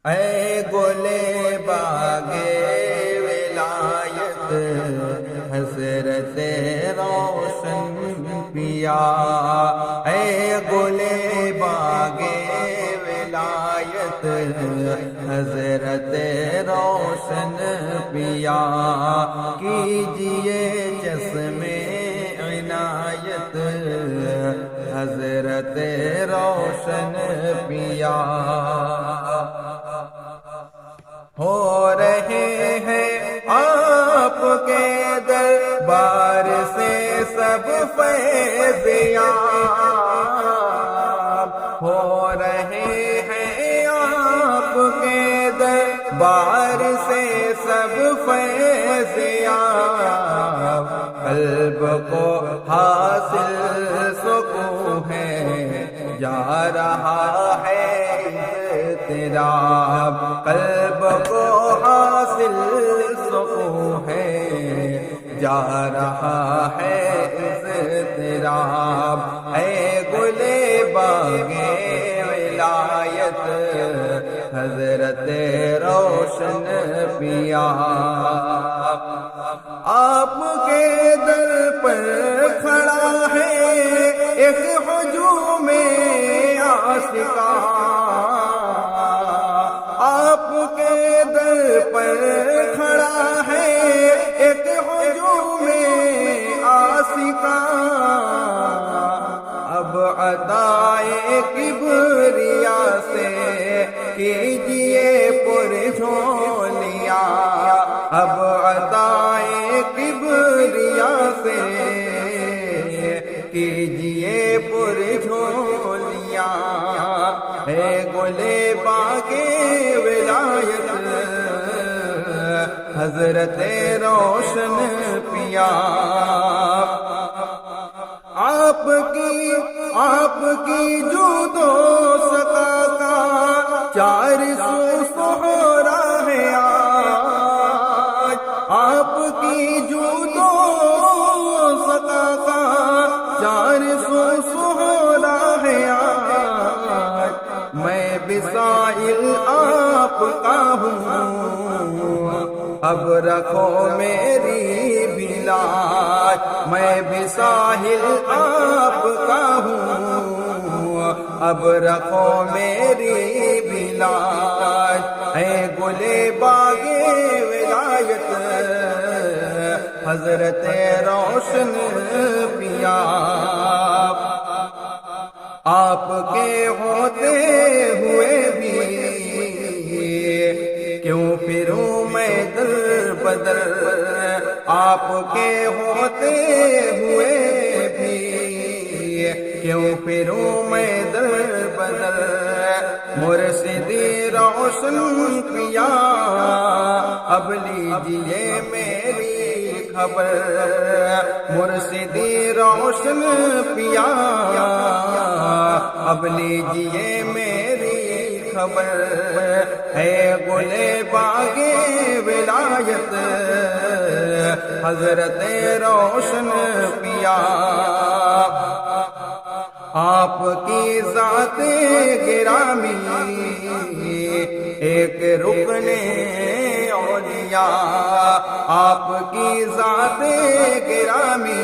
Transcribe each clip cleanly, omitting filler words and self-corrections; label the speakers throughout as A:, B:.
A: اے گلے باغے ولایت حضرت روشن پیا، اے گلے باغے ولایت حضرت روشن پیا، کیجئے چشم عنایت حضرت روشن پیا۔ ہو رہے ہیں آپ کے دربار سے سب فیض یاب، ہو رہے ہیں آپ کے دربار سے سب فیض یاب، قلب کو حاصل سکون ہے جا رہا ہے اضطراب، قلب کو حاصل سکون ہے جا رہا ہے اضطراب، اے گلے باغے ولایت حضرت روشن پیا، آپ کے در پر کھڑا ہے ایک ہجوم عاشقاں، آپ کے در پر کھڑا ہے ایک ہجوم عاشقاں، اب عطائے کبریا سے کیجئے پر جھولیاں، اب عطائے کبریا سے کیجئے پر جھولیاں، اے گلے باغے ولایت حضرت روشن پیا، آپ کی جود و سقا کا 400 سہرا ہے آج، آپ کی جود و سقا کا 400 سہرا ہے آج، میں بسائل آپ کا ہوں اب رکھو میری بھی لاج، میں بھی ساحل آپ کا ہوں اب رکھو میری بھی لاج، اے گلے باغے ولایت حضرت روشن پیا، آپ کے ہوتے ہوئے بھی کیوں پھروں میں در بدر، آپ کے ہوتے ہوئے بھی کیوں پھروں میں در بدر، مرشدی روشن پیا اب لیجئے میری خبر، مرشدی روشن پیا اب لیجئے میری خبر، اے گلے باغے ولایت حضرت روشن پیا، آپ کی ذات گرامی ایک رکن اولیاء، آپ کی ذات گرامی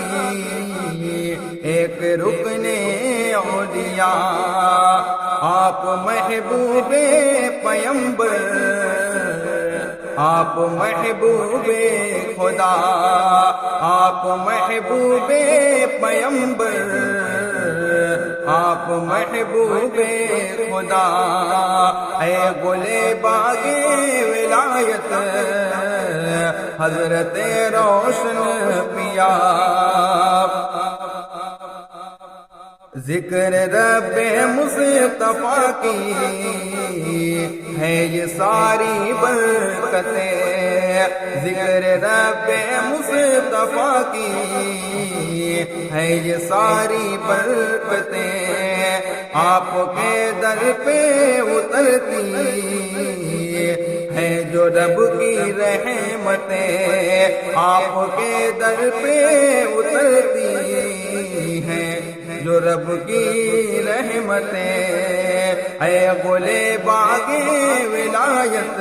A: ایک رکن اولیاء، آپ محبوب پیمبر، آپ محبوب خدا، آپ محبوب پیمبر، آپ محبوب خدا، اے گلے باغے ولایت حضرت روشن پیا، ذکر رب مصطفیٰ کی ہے یہ ساری برکتیں، ذکر رب مصطفیٰ کی ہے یہ ساری برکتیں، آپ کے در پہ اترتی ہے جو رب کی رحمتیں، آپ کے در پہ اترتی ہیں جو رب کی رحمتیں اے گلے باغ ولایت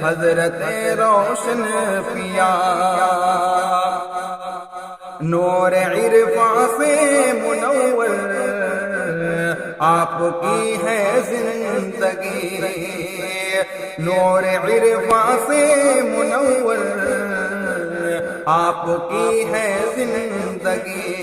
A: حضرت روشن پیا نور عرفاں سے منور آپ کی ہے زندگی نور عرفاں سے منور آپ کی ہے زندگی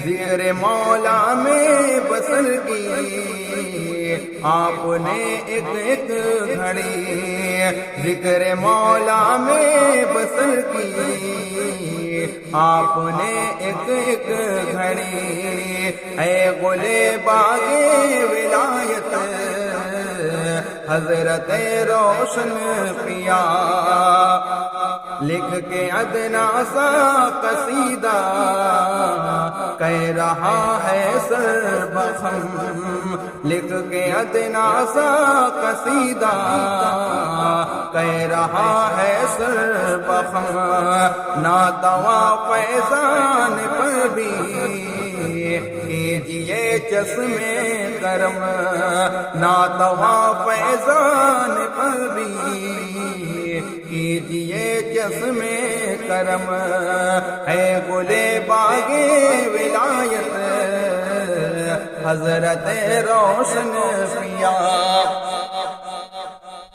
A: ذکر مولا میں بسر کی آپ نے ایک گھڑی ذکر مولا میں بسر کی آپ نے ایک گھڑی اے گلے باغ ولایت حضرت روشن پیا لکھ کے ادنا سا قصیدہ کہہ رہا ہے سر بخم لکھ کے ادنا سا قصیدہ کہہ رہا ہے سر بخم ناتوا فیضان پر بھی کیجئے چشمے کرم ناتوا فیضان پر بھی کیجئے چشمے کرم ہے گلے باغ ولایت حضرت روشن پیا